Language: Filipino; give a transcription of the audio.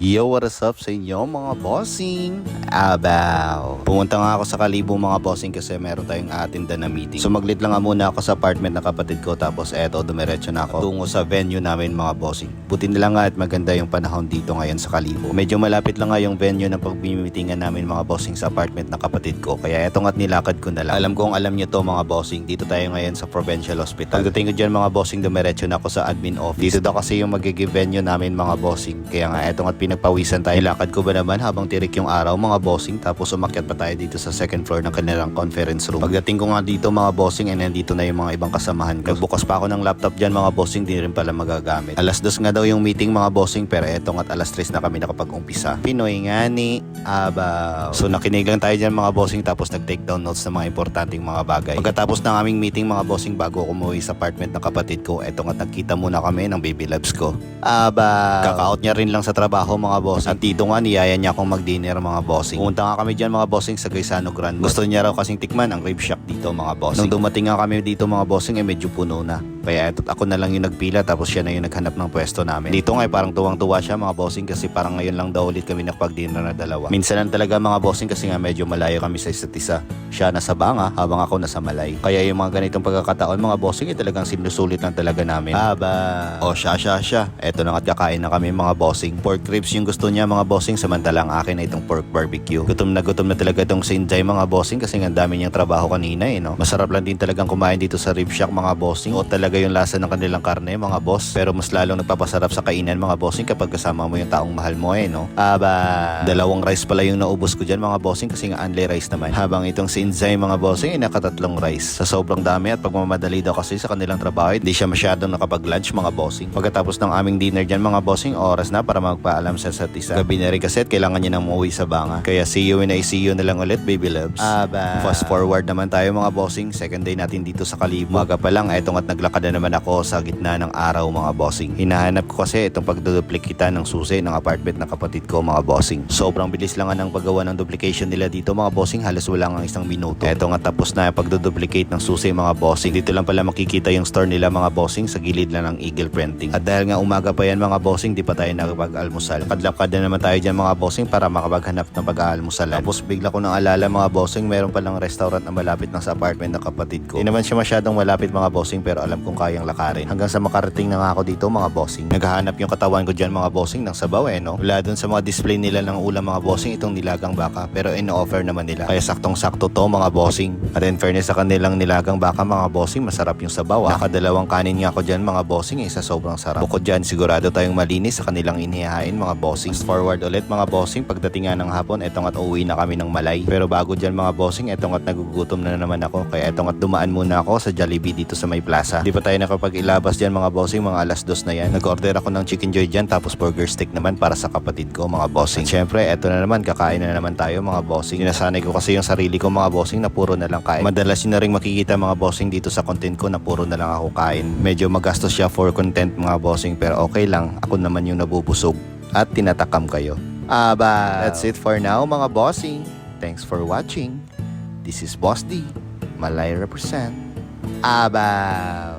Yo, what is up sa inyo mga bossing? Abaw! Pumunta nga ako sa Kalibo mga bossing kasi meron tayong atinda na meeting. So maglit lang nga muna ako sa apartment ng kapatid ko tapos eto dumiretso na ako tungo sa venue namin mga bossing. Buti nila nga at maganda yung panahon dito ngayon sa Kalibo. Medyo malapit lang nga yung venue ng pagmimitingan namin mga bossing sa apartment ng kapatid ko. Kaya eto nga't nilakad ko na lang. Alam kong alam nyo to mga bossing. Dito tayo ngayon sa Provincial Hospital. Pagdating ko dyan mga bossing dumiretso na ako sa admin office. Dito daw kasi yung magiging venue namin mga bossing. Kaya nga eto nga't pinagpawisan tayo. Lakad ko ba naman habang tirik yung araw mga bossing tapos umakyat pa tayo dito sa second floor ng kanilang conference room. Pagdating ko nga dito mga bossing and nandito na yung mga ibang kasamahan ko. Nagbukas pa ako ng laptop dyan mga bossing, di rin pala magagamit. Alas 2 nga daw yung meeting mga bossing pero eto nga't alas 3 na kami nakapag-umpisa. Pinoy nga ni Abaw. So nakinig lang tayo dyan mga bossing tapos nag-take down notes ng mga importanteng mga bagay. Pagkatapos ng aming meeting mga bossing bago ako umuwi sa apartment ng kapatid ko, eto nga't nagkita muna kami ng baby loves ko. Abaw. Kaka-out niya rin lang sa trabaho mga bossing. At dito nga niyaya niya akong mag-dinner mga bossing. Pumunta nga kami dyan mga bossing sa Gaisano Grand. Gusto niya raw kasing tikman ang rib shack dito mga bossing. Nung dumating nga kami dito mga bossing medyo puno na. Kaya eto't ako na lang yung nagpila tapos siya na yung naghanap ng pwesto namin. Dito nga parang tuwang-tuwa siya mga bossing kasi parang ngayon lang daw ulit kami nakapag-dinner na dalawa. Minsan lang talaga mga bossing kasi nga medyo malayo kami sa isa't isa. Siya nasa Banga habang ako nasa Malay. Kaya yung mga ganitong pagkakataon mga bossing talagang sinusulit lang talaga namin. Aba. O siya. Eto na nga't kakain na kami mga bossing. Pork ribs yung gusto niya mga bossing samantalang akin na itong pork barbecue. Gutom na talaga itong si Inday mga bossing kasi nga dami niyang trabaho kanina no. Masarap lang din talagang kumain dito sa rib shack mga bossing. O talaga yung lasa ng kanilang karne mga boss. Pero mas lalong nagpapasarap sa kainan mga bossing kapag kasama mo yung taong mahal mo no. Aba. Dalawang rice pala yung naubos ko dyan mga bossing kasi nga only rice naman. Habang itong si Inday mga bossing nakatatlong rice. Sa sobrang dami at pagmamadali daw kasi sa kanilang trabaho hindi siya masyadong nakapag-lunch mga bossing. Pagkatapos ng aming dinner dyan mga bossing oras na para magpaalam sa isa't isa. Gabi na rin kasi at kailangan niya nang umuwi sa Banga. Kaya see you na lang ulit baby loves. Aba. Fast forward naman tayo mga bossing. Second day natin dito sa Kalibo. Maga pa lang etong at naglakad na naman ako sa gitna ng araw mga bossing. Hinahanap ko kasi itong pagduduplikita ng susi ng apartment ng kapatid ko mga bossing. Sobrang bilis lang ng paggawa ng duplication nila dito mga bossing. Halos wala nga isang minuto. Eto nga tapos na yung pagduduplicate ng susi mga bossing. Dito lang pala makikita yung store nila mga bossing sa gilid lang ng Eagle Printing. At dahil nga umaga pa yan mga bossing di pa tayo nakapag-almusal. Kadlakad na naman tayo dyan mga bossing para makapaghanap ng pag-aalmusalan. Tapos bigla ko nang alala mga bossing meron palang restaurant na malapit lang sa apartment ng kapatid ko. Hindi naman siya masyadong malapit mga bossing pero alam kong kayang lakarin. Hanggang sa makarating na nga ako dito mga bossing. Naghahanap yung katawan ko dyan mga bossing ng sabaw no. Wala dun sa mga display nila ng ulam mga bossing itong nilagang baka pero in-offer naman nila. Kaya saktong-sakto to mga bossing. At in fairness sa kanilang nilagang baka mga bossing masarap yung sabaw. Nakadalawang kanin nga ako dyan mga bossing isa sobrang sarap. Bukod dyan sigurado tayong malinis sa kanilang inihain mga bossing. Fast forward ulit mga bossing pagdating nga ng hapon etong at uwi na kami ng Malay. Pero bago dyan mga bossing etong at nagugutom na naman ako. Kaya etong at dumaan muna ako sa Jollibee dito sa may plaza. Di pa tayo nakapag-ilabas dyan mga bossing mga alas 2 na yan. Nag-order ako ng chicken joy dyan tapos burger steak naman para sa kapatid ko mga bossing. At syempre eto na naman kakain na naman tayo mga bossing. Sinasanay ko kasi yung sarili ko mga bossing na puro na lang kain. Madalas yun na rin makikita mga bossing dito sa content ko na puro na lang ako kain. Medyo magastos siya for content mga bossing pero okay lang. Ako naman yung nabubusog at tinatakam kayo. Aba, that's it for now mga bossing. Thanks for watching. This is Boss D. Malay represent. Aba.